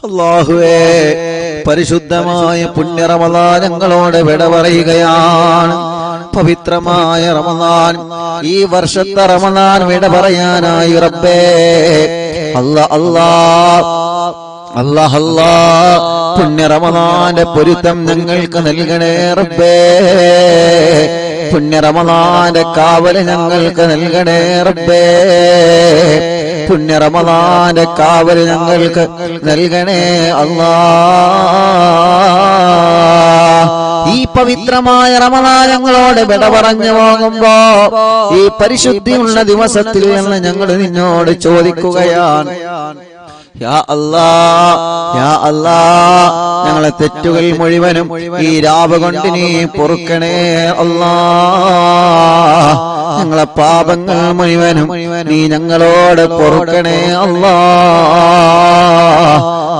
അല്ലാഹുവേ, പരിശുദ്ധമായ പുണ്യ റമളാൻ ഞങ്ങളോട് വിട പറയുകയാണ്. പവിത്രമായ റമളാൻ, ഈ വർഷത്തെ റമളാൻ വിട പറയാനായി റബ്ബേ. അല്ലാഹ് പുണ്യ റമളാന്റെ പൊരുത്തം ഞങ്ങൾക്ക് നൽകണേ റബ്ബേ. പുണ്യ റമളാന്റെ കാവല് ഞങ്ങൾക്ക് നൽകണേ റബ്ബേ. പുണ്യ റമളാന്റെ കാവല് ഞങ്ങൾക്ക് നൽകണേ അല്ലാഹ്. ഈ പവിത്രമായ റമളാൻ ഞങ്ങളോട് വിട പറഞ്ഞു പോകുമ്പോ ഈ പരിശുദ്ധിയുള്ള ദിവസത്തിൽ നിന്ന് ഞങ്ങൾ നിന്നോട് ചോദിക്കുകയാണ്, യാ അല്ലാഹ്, യാ അല്ലാഹ്, ഞങ്ങളെ തെറ്റുകൾ മുഴുവനും ഈ രാവ് കൊണ്ട് നീ പൊറുക്കണേ അല്ലാഹ്. ഞങ്ങളെ പാപങ്ങൾ മുഴുവനും നീ ഞങ്ങളോട് പൊറുക്കണേ അല്ലാഹ്.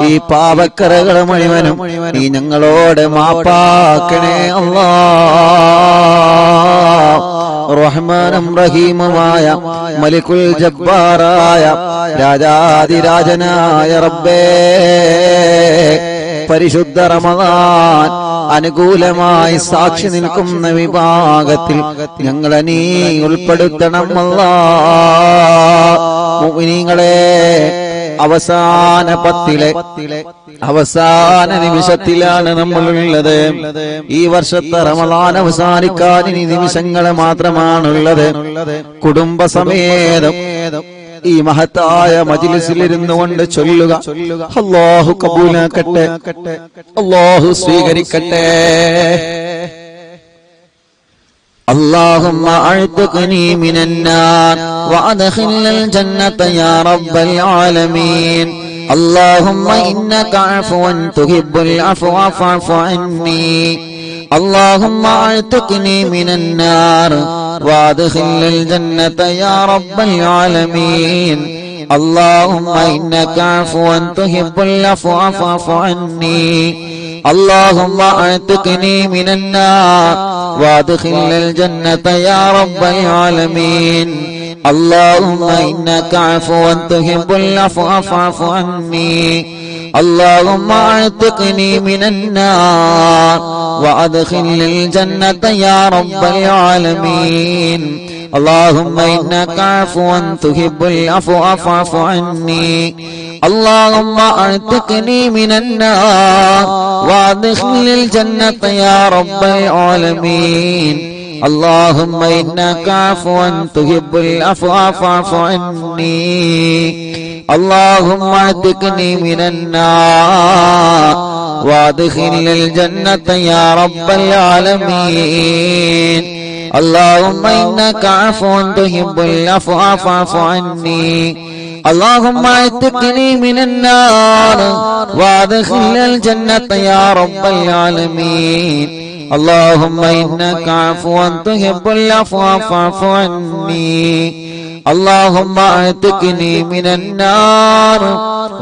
ഈ പാപക്കറകൾ മുഴുവനും നീ ഞങ്ങളോട് മാപ്പാക്കണേ അല്ലാഹ്. റഹ്മാനും റഹീമുമായ മലിക്കുൽ ജബ്ബാറായ രാജാതിരാജനായ റബ്ബേ, പരിശുദ്ധ റമളാൻ അനുകൂലമായി സാക്ഷി നിൽക്കുന്ന വിഭാഗത്തിൽ ഞങ്ങളെ നീ ഉൾപ്പെടുത്തണം അല്ലാഹ്. മുഅ്മിനീങ്ങളെ, അവസാന പത്തിലെ അവസാന നിമിഷത്തിലാണ് നമ്മളുള്ളത്. ഈ വർഷത്തെ റമളാൻ അവസാനിക്കാൻ ഇനി നിമിഷങ്ങൾ മാത്രമാണുള്ളത്. കുടുംബസമേതം ഈ മഹത്തായ മജ്‌ലിസിലിരുന്നു കൊണ്ട് ചൊല്ലുക, അല്ലാഹു കബൂലാക്കട്ടെ, അല്ലാഹു സ്വീകരിക്കട്ടെ. اللهم اعتقني من النار وادخلنا الجنة يا رب العالمين. اللهم إنك عفو تحب العفو فاعف عني. اللهم اعتقني من النار وادخلنا الجنة يا رب العالمين. اللهم إنك عفو تحب العفو فاعف عني. اللهم اعتقني من النار وادخلنا الجنة يا رب العالمين. اللهم إنك عفو تحب العفو فاعف عني. اللهم اعتقني من النار وادخلنا الجنة يا رب العالمين. اللهم إنك عفو تحب العفو فاعف عني. اللهم اعتقني من النار وادخلنا الجنة يا رب العالمين. اللهم إنك عفو تحب العفو فاعف عني. اللهم اعتقني من النار وادخلنا الجنة يا رب العالمين. اللهم إنك عفو تحب العفو فاعف عني. اللهم اعتقني من النار وادخلنا الجنة يا رب العالمين. اللهم إنك عفو تحب العفو فاعف عني. اللهم اعتقني من النار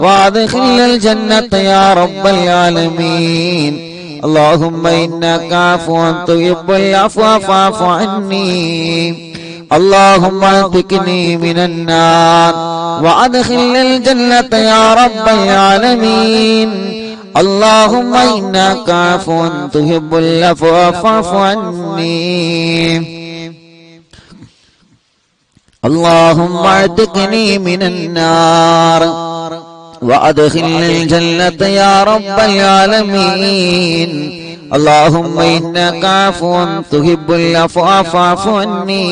وادخلنا الجنة يا رب العالمين. اللهم إنك عفو تحب العفو فاعف عني. اللهم اعتقني من النار وادخلنا الجنة يا رب العالمين. اللهم إنك عفو تحب العفو فاعف عني. اللهم اعتقني من النار وادخلنا الجنة يا رب العالمين. اللهم إنك عفو تحب العفو فاعف عني.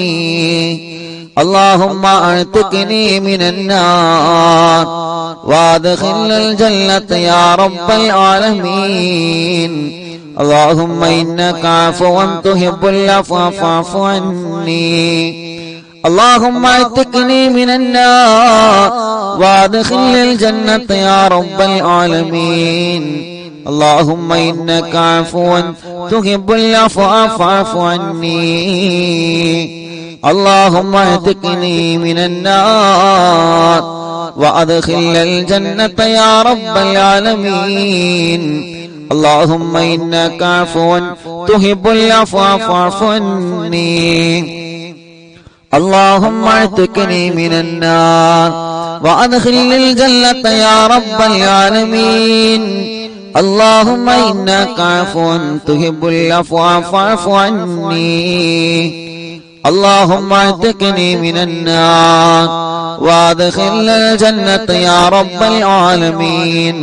اللهم اعتقني من النار وادخلنا الجنة يا رب العالمين. اللهم إنك عفو تحب العفو فاعف عني. اللهم اعتقني من النار وادخلنا الجنة يا رب العالمين. اللهم إنك عفو تحب العفو فاعف عني. اللهم اعتقني من النار وادخلنا الجنة يا رب العالمين. اللهم إنك عفو تحب العفو فاعف عني. اللهم اعتقني من النار وأدخلني الجنة يا رب العالمين اللهم إنك عفو تحب العفو فاعف عني اللهم اعتقني من النار وادخلنا الجنة يا رب العالمين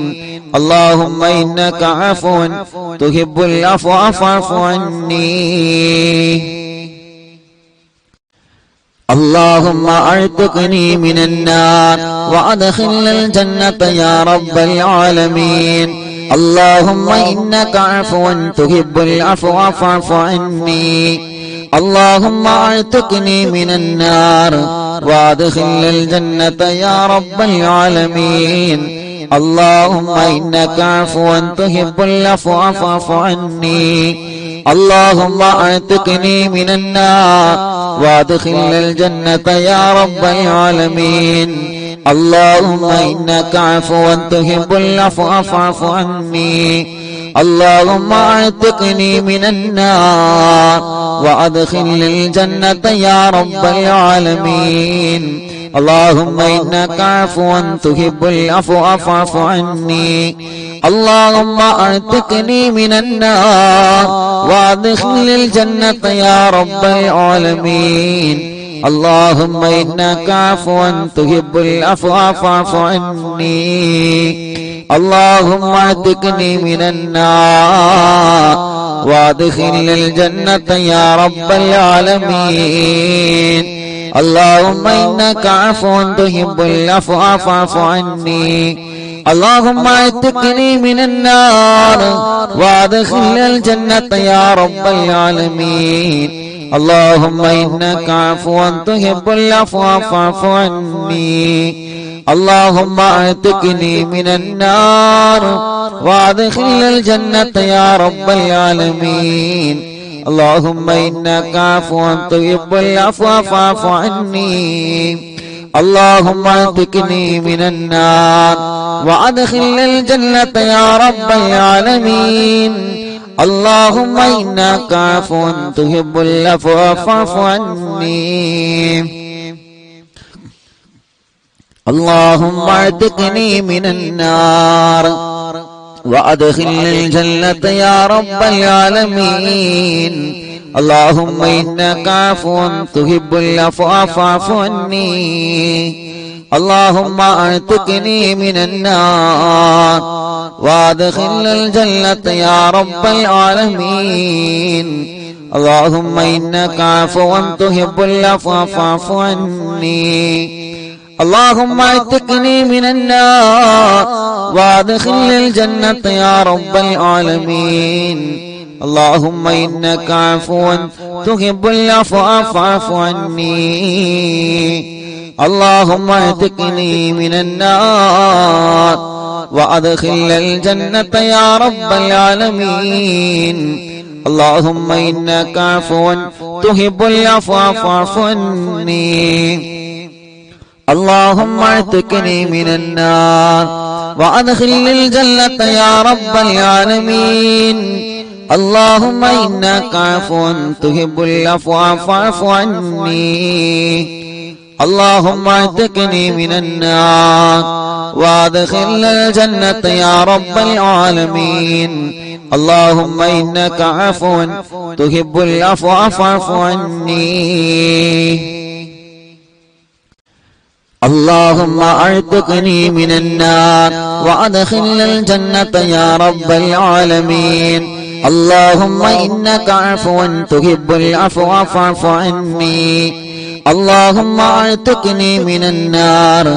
اللهم إنك عفو تحب العفو فاعف عني اللهم اعتقني من النار وادخلنا الجنة يا رب العالمين اللهم إنك عفو تحب العفو فاعف عني اللهم اعتقني من النار وادخلنا الجنة يا رب العالمين اللهم إنك عفو تحب العفو فاعف عني اللهم اعتقني من النار وادخلنا الجنة يا رب العالمين اللهم إنك عفو تحب العفو فاعف عني اللهم اعتقني من النار وادخلنا الجنة يا رب العالمين اللهم إنك عفو تحب العفو فاعف عني اللهم اعتقني من النار وادخلنا الجنة يا رب العالمين اللهم إنك عفو تحب العفو فاعف عني اللهم اعتقني من النار وادخلنا الجنة يا رب العالمين اللهم إنك عفو تحب العفو فاعف عني اللهم اعتقني من النار وادخلنا الجنة يا رب العالمين اللهم إنك عفو تحب العفو فاعف عني اللهم اعتقني من النار وادخلنا الجنة يا رب العالمين اللهم إنك عفو تحب العفو فاعف عني اللهم اعتقني من النار وادخلنا الجنة يا رب العالمين اللهم إنك عفو تحب العفو فاعف عني اللهم اعتقني من النار وادخلنا الجنة يا رب العالمين اللهم إنك عفو تحب العفو فاعف عني اللهم اعتقني من النار وادخلنا الجنة يا رب العالمين اللهم إنك عفو تحب العفو فاعف عني اللهم اعتقني من النار وادخلنا الجنة يا رب العالمين اللهم إنك عفو تحب العفو فاعف عني اللهم اعتقني من النار وادخلنا الجنة يا رب العالمين اللهم إنك عفو تحب العفو فاعف عني اللهم اعتقني من النار وادخلنا الجنة يا رب العالمين اللهم إنك عفو تحب العفو فاعف عني اللهم اعتقني من النار وادخلنا الجنة يا رب العالمين اللهم إنك عفو تحب العفو فاعف عني اللهم اعتقني من النار وادخلنا الجنة يا رب العالمين اللهم إنك عفو تحب العفو فاعف عني اللهم اعتقني من النار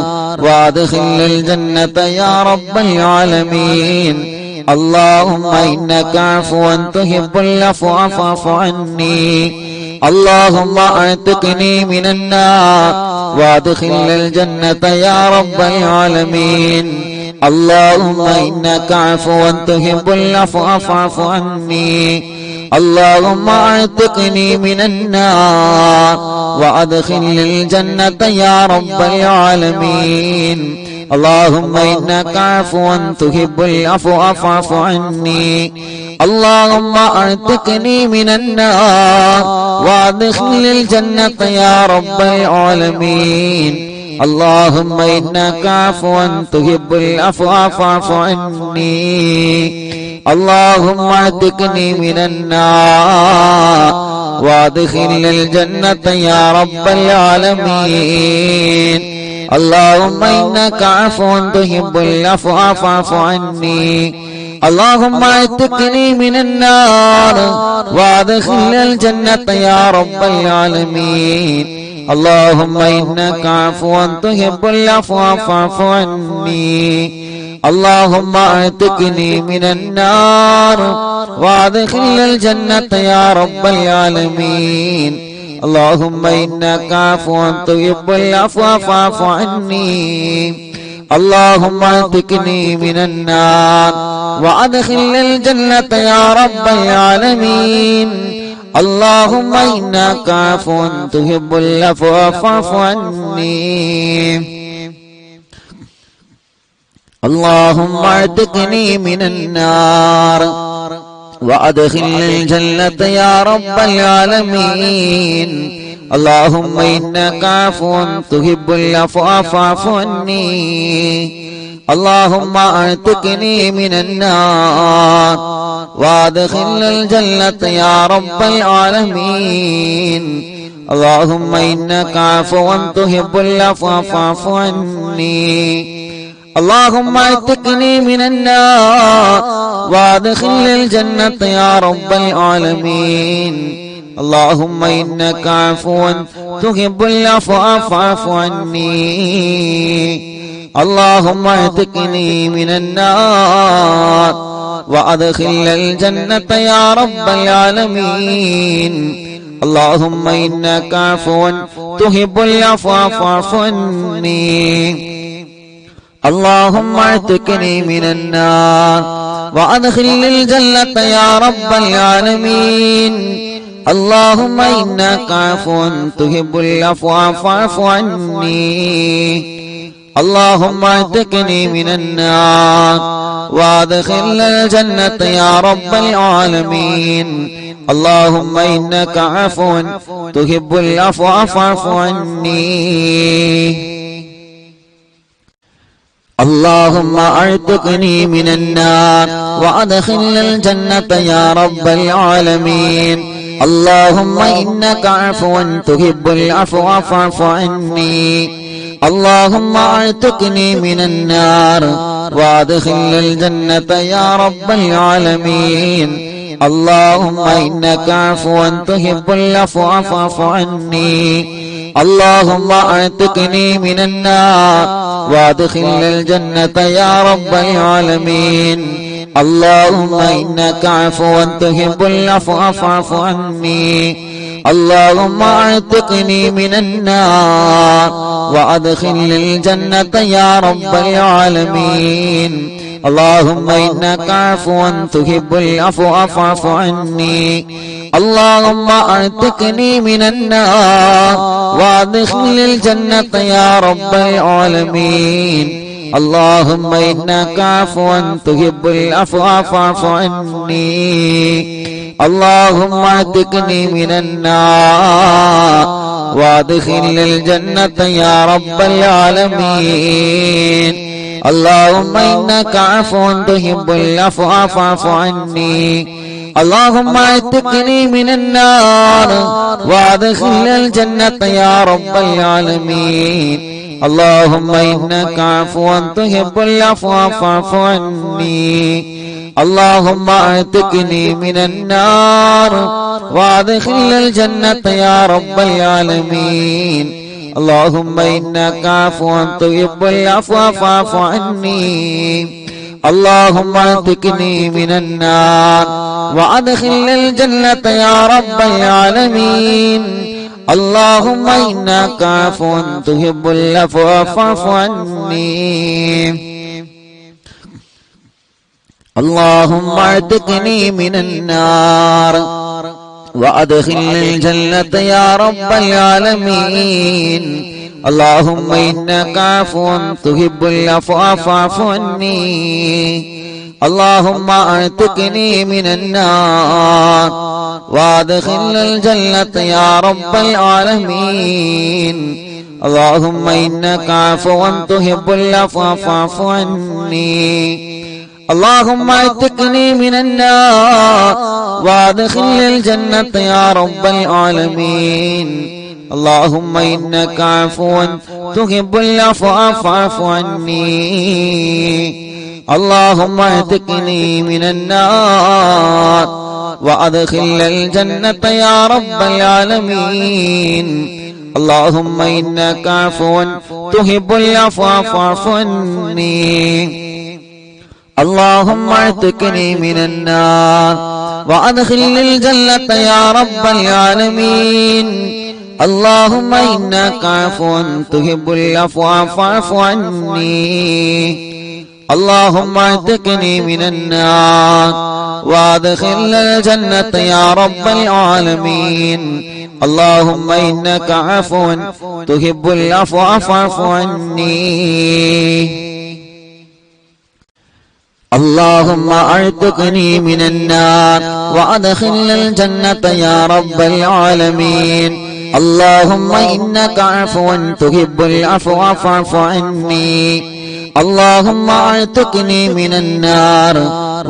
وادخلنا الجنة يا رب العالمين اللهم إنك عفو تحب العفو فاعف عني اللهم اعتقني من النار وادخلنا الجنة يا رب العالمين اللهم إنك عفو تحب العفو فاعف عني اللهم اعتقني من النار وادخلنا الجنة يا رب العالمين اللهم إنك عفو تحب العفو فاعف عني اللهم اعتقني من النار وادخلنا الجنة يا رب العالمين اللهم إنك عفو تحب العفو فاعف عني اللهم اعتقني من النار وادخل الجنة يا رب العالمين اللهم إنك عفو تحب العفو فاعف عني اللهم اعتقني من النار وادخل الجنة يا رب العالمين اللهم إنك عفو تحب العفو فاعف عني اللهم اعتقني من النار وادخل الجنة يا رب العالمين اللهم إنك عفو تحب العفو فاعف عني اللهم اعتقني من النار وادخل الجنة يا رب العالمين اللهم إنك عفو تحب العفو فاعف عني اللهم اعتقني من النار وادخل الجنة يا رب العالمين اللهم إنك عفو تحب العفو فاعف عني اللهم اعتقني من النار وادخل الجنة يا رب العالمين اللهم إنك عفو تحب العفو فاعف عني اللهم اعتقني من النار وادخل الجنة يا رب العالمين اللهم إنك عفو تحب العفو فاعف عني اللهم اعتقني من النار وادخل الجنة يا رب العالمين اللهم إنك عفو تحب العفو فاعف عني اللهم اعتقني من النار وادخل الجنة يا رب العالمين اللهم إنك عفو تحب العفو فاعف عني اللهم اعتقني من النار وادخل الجنة يا رب العالمين اللهم إنك عفو تحب العفو فاعف عني اللهم اعتقني من النار وادخل الجنة يا رب العالمين اللهم إنك عفو تحب العفو فاعف عني اللهم اعتقني من النار وادخل الجنة يا رب العالمين اللهم إنك عفو تحب العفو فاعف عني اللهم اعتقني من النار وادخل الجنة يا رب العالمين اللهم إنك عفو تحب العفو فاعف عني اللهم اعتقني من النار وادخل الجنة يا رب العالمين اللهم إنك عفو تحب العفو فاعف عني اللهم اعتقني من النار وادخل الجنة يا رب العالمين اللهم إنك عفو تحب العفو فاعف عني اللهم اعتقني من النار وادخل الجنة يا رب العالمين اللهم إنك عفو تحب العفو فاعف عني اللهم اعتقني من النار وادخل الجنة يا رب العالمين اللهم إنك عفو تحب العفو فاعف عني اللهم اعتقني من النار وادخل الجنة يا رب العالمين اللهم إنك عفو تحب العفو فاعف عني اللهم اعتقني من النار وادخل الجنة يا رب العالمين اللهم إنك عفو تحب العفو فاعف عني اللهم اعتقني من النار وادخل الجنة يا رب العالمين اللهم إنك عفو تحب العفو فاعف عني اللهم اعتقني من النار وادخل الجنة يا رب العالمين اللهم إنك عفو تحب العفو فاعف عني اللهم اعتقني من النار وادخلني الجنة يا رب العالمين اللهم إنك عفو تحب العفو فاعف عني اللهم اعتقني من النار وادخلني الجنة يا رب العالمين اللهم إنك عفو تحب العفو فاعف عني اللهم اعتقني من النار وادخلني الجنة يا رب العالمين اللهم إنك عفو تحب العفو فاعف عني اللهم اعتقني من النار وادخلني الجنة يا رب العالمين اللهم إنك عفو تحب العفو فاعف عني اللهم اعتقني من النار وادخلني الجنة يا رب العالمين اللهم إنك عفو تحب العفو فاعف عني اللهم اعتقني من النار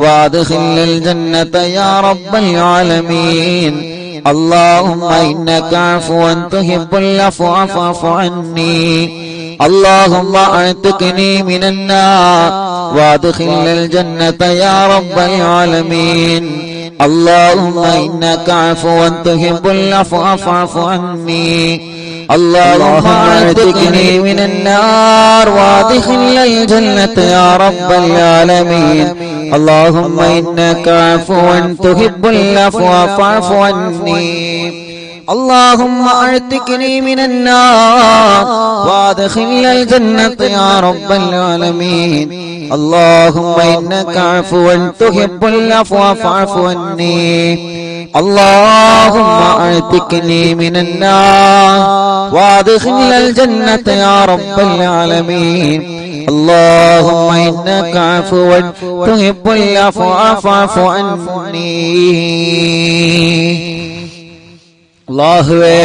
وادخلني الجنة يا رب العالمين اللهم إنك عفو تحب العفو فاعف عني اللهم اعتقني من النار وادخلني الجنة يا رب العالمين اللهم إنك عفو تحب العفو فاعف عني اللهم اعتقني من النار وادخلني الجنة يا رب العالمين اللهم إنك عفو تحب العفو فاعف عني اللهم اعتقني من النار وادخلني الجنة يا رب العالمين اللهم إنك عفو تحب العفو فاعف عني اللهم اعتقني من النار وادخلني الجنة يا رب العالمين اللهم إنك عفو تحب العفو فاعف عني അല്ലാഹുവേ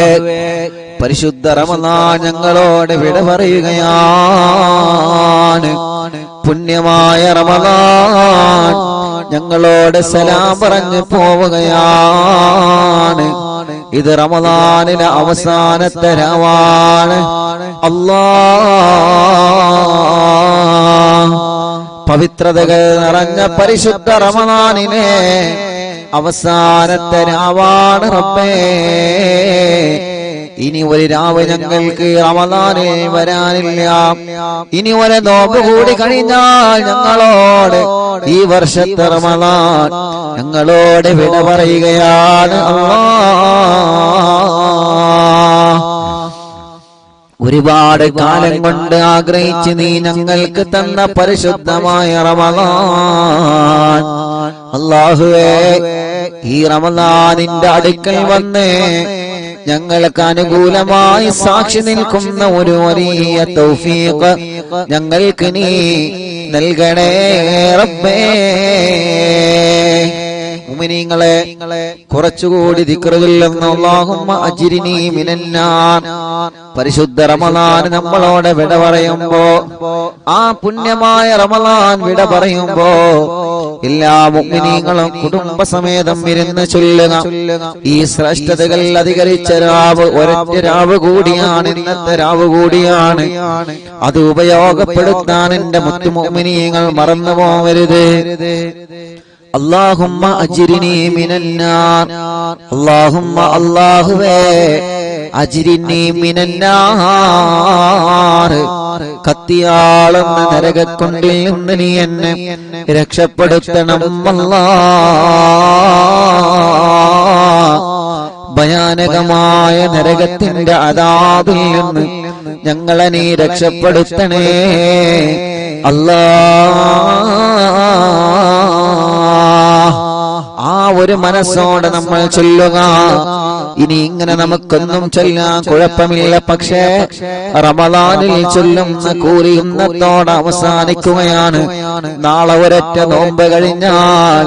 പരിശുദ്ധ റമളാൻ ഞങ്ങളോട് വിട പറയുകയാണ് പുണ്യമായ റമളാൻ ഞങ്ങളോട് സലാം പറഞ്ഞു പോവുകയാണ് ഇത് റമളാനിലെ അവസാനത്തെ രാവാണ് അല്ലാഹ് പവിത്രതകൾ നിറഞ്ഞ പരിശുദ്ധ റമളാനിനെ അവസാനത്തെ രാവാണ് റബ്ബേ ഇനി ഒരു രാവ് ഞങ്ങൾക്ക് റമളാനിൽ വരാനില്ല ഇനി ഒരു നോമ്പ് കൂടി കഴിഞ്ഞാൽ ഞങ്ങളോട് ഈ വർഷത്തെ റമളാൻ ഞങ്ങളോട് വിട പറയുകയാണ് അല്ലാഹ് ഒരുപാട് കാലം കൊണ്ട് ആഗ്രഹിച്ച് നീ ഞങ്ങൾക്ക് തന്ന പരിശുദ്ധമായ റമളാൻ അല്ലാഹുവേ ഈ റമളാനിന്റെ അടുക്കൽ വന്ന് ഞങ്ങൾക്ക് അനുകൂലമായി സാക്ഷി നിൽക്കുന്ന ഒരു വലിയ തൗഫീഖ് ഞങ്ങൾക്ക് നീ നൽകണേ റബ്ബേ മുഅ്മിനീങ്ങളെ കുറച്ചുകൂടി ദിക്റ് ചൊല്ലുന്ന അല്ലാഹുമ്മ അജ്രിനി മിനന്നാർ പരിശുദ്ധ റമളാൻ നമ്മളോട് വിട പറയുമ്പോ ആ പുണ്യമായ റമളാൻ വിട പറയുമ്പോ എല്ലാ മുഅ്മിനീങ്ങളും കുടുംബസമേതം ഇരുന്ന് ചൊല്ലുക ഈ ശ്രേഷ്ഠതകൾ അധികരിച്ച രാവ് ഒരൊറ്റ രാവ് കൂടിയാണ് ഇന്നത്തെ രാവ് കൂടിയാണ് അത് ഉപയോഗപ്പെടുത്താൻ എന്റെ മുത്തു മുഅ്മിനീങ്ങൾ മറന്നു പോകരുത് اللهم أجرني من النار اللهم അല്ലാഹുവേ അജ്രിനി മിനന്നാർ കത്തിയാളുന്ന നരകക്കുണ്ടിൽ നിന്ന് നീ എന്നെ രക്ഷപ്പെടുത്തണം അല്ലാഹ് ഭയാനകമായ നരകത്തിന്റെ അദാബിൽ നിന്ന് ഞങ്ങളെ നീ രക്ഷപ്പെടുത്തണേ അല്ലാഹ് ആ ഒരു മനസ്സോടെ നമ്മൾ ചൊല്ലുക ഇനി ഇങ്ങനെ നമുക്കൊന്നും ചൊല്ലാൻ കുഴപ്പമില്ല പക്ഷേ റമളാനിൽ ചൊല്ലുന്ന കൂലി ഇന്നത്തോടെ അവസാനിക്കുകയാണ് നാളെ ഒരൊറ്റ നോമ്പ് കഴിഞ്ഞാൽ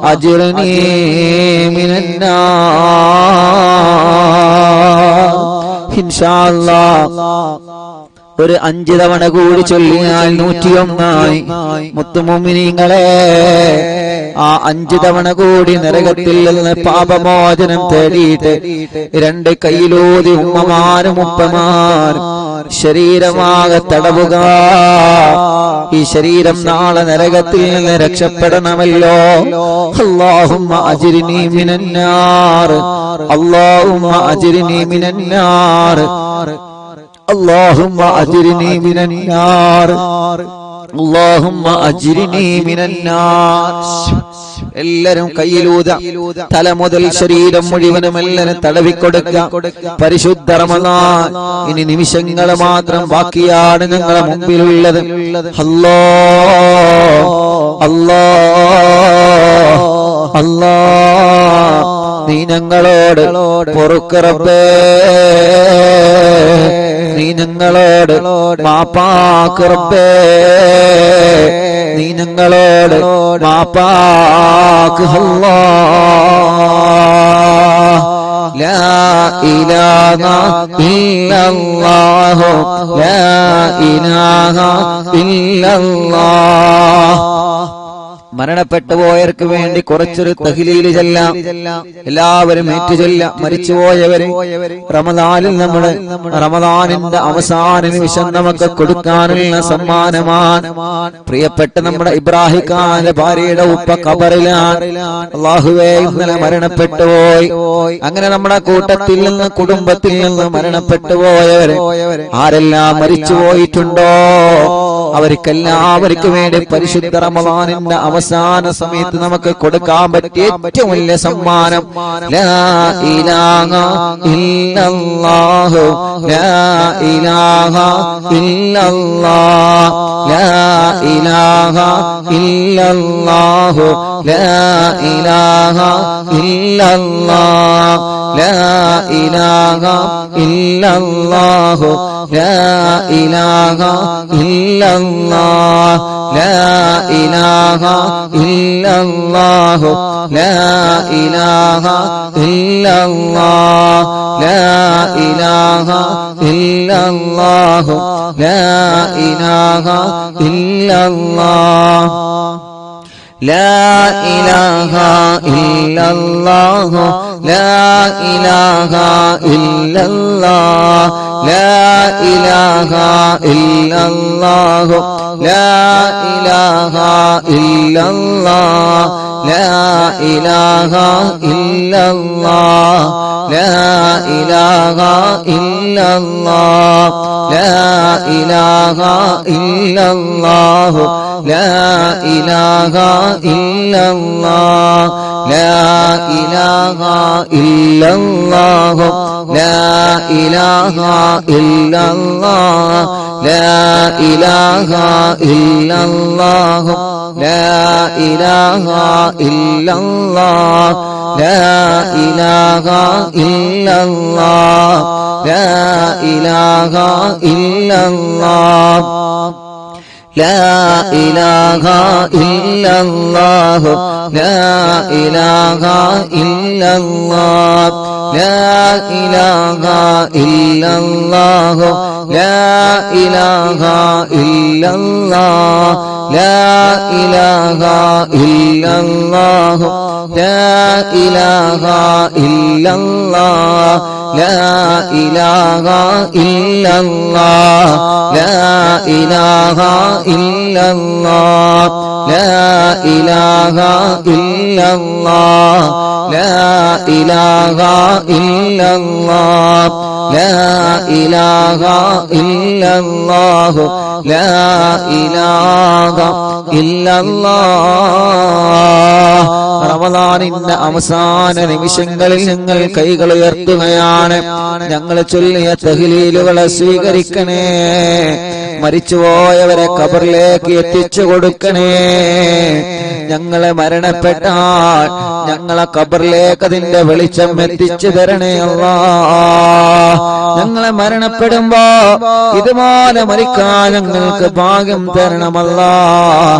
അജ്റനി മിനന്നാർ. ഇൻഷാ അല്ലാഹ് ഒരു 5 തവണ കൂടി ചൊല്ലിയാൽ 101 മുത്തുമുഅ്മിനീങ്ങളെ. ആ 5 തവണ കൂടി നരകത്തിൽ നിന്ന് പാപമോചനം തേടിയിട്ട് 2 കൈയിലൂതി ഉമ്മമാരും ഉപ്പമാരും ശരീരമാകെ തടവുക. ഈ ശരീരം നാളെ നരകത്തിൽ നിന്ന് രക്ഷപ്പെടണമല്ലോ. അല്ലാഹുമ്മ അജ്രിനി മിനന്നാർ, അല്ലാഹുമ്മ അജ്രിനി മിനന്നാർ, അല്ലാഹുമ്മ അജ്രിനി മിനന്നാർ, അല്ലാഹുമ്മ അജ്രിനി മിനന്നാർ. എല്ലാരും കയ്യിലൂത, തല മുതൽ ശരീരം മുഴുവനും എല്ലാരും തടവിക്കൊടുക്കുക. പരിശുദ്ധ റമദാൻ ഇനി നിമിഷങ്ങൾ മാത്രം ബാക്കിയാണ് ഞങ്ങളെ മുമ്പിലുള്ളത്. അല്ലാഹ് അല്ലാഹ് അല്ലാഹ് നീ ഞങ്ങളോട് പൊറുക്ക് റബ്ബേ, നീ ഞങ്ങളോട് മാപ്പാക്ക് റബ്ബേ, നീ ഞങ്ങളോട് മാപ്പാക്ക്. അല്ലാഹ് ലാ ഇലാഹ ഇല്ലല്ലാഹു, ലാ ഇലാഹ ഇല്ലല്ലാഹ്. മരണപ്പെട്ടു പോയവർക്ക് വേണ്ടി കുറച്ചൊരു തഹ്ലീൽ ചെല്ലാം. എല്ലാവരും ഏറ്റു ചെല്ലാം. മരിച്ചുപോയവരെ റമദാനിൽ നമ്മൾ റമദാനിന്റെ അവസാന നിമിഷം നമുക്ക് കൊടുക്കാനുള്ള സമ്മാനമാണ്. പ്രിയപ്പെട്ട നമ്മുടെ ഇബ്രാഹിം ഖാന്റെ ഭാര്യയുടെ ഉപ്പ ഖബറിലാണ്. അല്ലാഹുവേ, ഇന്നലെ മരണപ്പെട്ടു പോയി. അങ്ങനെ നമ്മുടെ കൂട്ടത്തിൽ നിന്ന് കുടുംബത്തിൽ നിന്ന് മരണപ്പെട്ടു പോയവരെ ആരെല്ലാം മരിച്ചു പോയിട്ടുണ്ടോ അവർക്കെല്ലാവർക്കും വേണ്ടി പരിശുദ്ധ റമദാനിന്റെ അവസാന സമയത്ത് നമുക്ക് കൊടുക്കാൻ പറ്റിയ ഏറ്റവും വലിയ സമ്മാനം ലാ ഇലാഹ ഇല്ലല്ലാഹു, ലാ ഇലാഹ ഇല്ലല്ലാഹ്, ലാ ഇലാഹ ഇല്ലല്ലാഹു, ലാ ഇലാഹ ഇല്ലല്ലാഹ്, ലാ ഇലാഹ ഇല്ലല്ലാഹു, ലാ ഇലാഹ ഇല്ലല്ലാഹ്, ലാ ഇലാഹ ഇല്ലല്ലാഹു, ലാ ഇലാഹ ഇല്ലല്ലാഹ്, ലാ ഇലാഹ ഇല്ലല്ലാഹു, ലാ ഇലാഹ ഇല്ലല്ലാഹ്, ലാ ഇലാഹ ഇല്ലല്ലാഹു, ലാ ഇലാഹ ഇല്ലല്ലാഹ്, ലാ ഇലാഹ ഇല്ലല്ലാഹു, ലാ ഇലാഹ ഇല്ലല്ലാഹ്, ലാ ഇലാഹ ഇല്ലല്ലാഹ്, ലാ ഇലാഹ ഇല്ലല്ലാഹ്, ലാ ഇലാഹ ഇല്ലല്ലാഹു, ലാ ഇലാഹ ഇല്ലല്ലാഹ്, ലാ ഇലാഹ ഇല്ലല്ലാഹു, ലാ ഇലാഹ ഇല്ലല്ലാഹ്, ലാ ഇലാഹ ഇല്ലല്ലാഹു, ലാ ഇലാഹ ഇല്ലല്ലാഹ്, ലാ ഇലാഹ ഇല്ലല്ലാഹ്, ലാ ഇലാഹ ഇല്ലല്ലാഹ്, ലാ ഇലാഹ ഇല്ലല്ലാഹു, ലാ ഇലാഹ ഇല്ലല്ലാഹ്, ലാ ഇലാഹ ഇല്ലല്ലാഹു, ലാ ഇലാഹ ഇല്ലല്ലാഹ്, ലാ ഇലാഹ ഇല്ലല്ലാഹു, ലാ ഇലാഹ ഇല്ലല്ലാഹ്, ലാ ഇലാഹ ഇല്ലല്ലാഹ്, ലാ ഇലാഹ ഇല്ലല്ലാഹ്, ലാ ഇലാഹ ഇല്ലല്ലാഹ്, ലാ ഇലാഹ ഇല്ലല്ലാഹ്, ലാ ഇലാഹ ഇല്ലല്ലാഹു, ലാ ഇലാഹ ഇല്ലല്ലാഹ്. റമദാനിന്റെ അവസാന നിമിഷങ്ങളിൽ ഞങ്ങൾ കൈകൾ ഉയർത്തുകയാണ്. ഞങ്ങൾ ചൊല്ലിയ തഹ്ലീലുകളെ സ്വീകരിക്കണേ. മരിച്ചുപോയവരെ ഖബറിലേക്ക് എത്തിച്ചു കൊടുക്കണേ. ഞങ്ങളെ മരണപ്പെട്ടാൽ ഞങ്ങളെ ഖബറിലേക്ക് അതിന്റെ വെളിച്ചം എത്തിച്ചു തരണേ അല്ലാഹ്. ഞങ്ങളെ മരണപ്പെടുമ്പോ ഇതുപോലെ മരിക്കാൻ ഞങ്ങൾക്ക് ഭാഗ്യം തരണമല്ലാഹ്.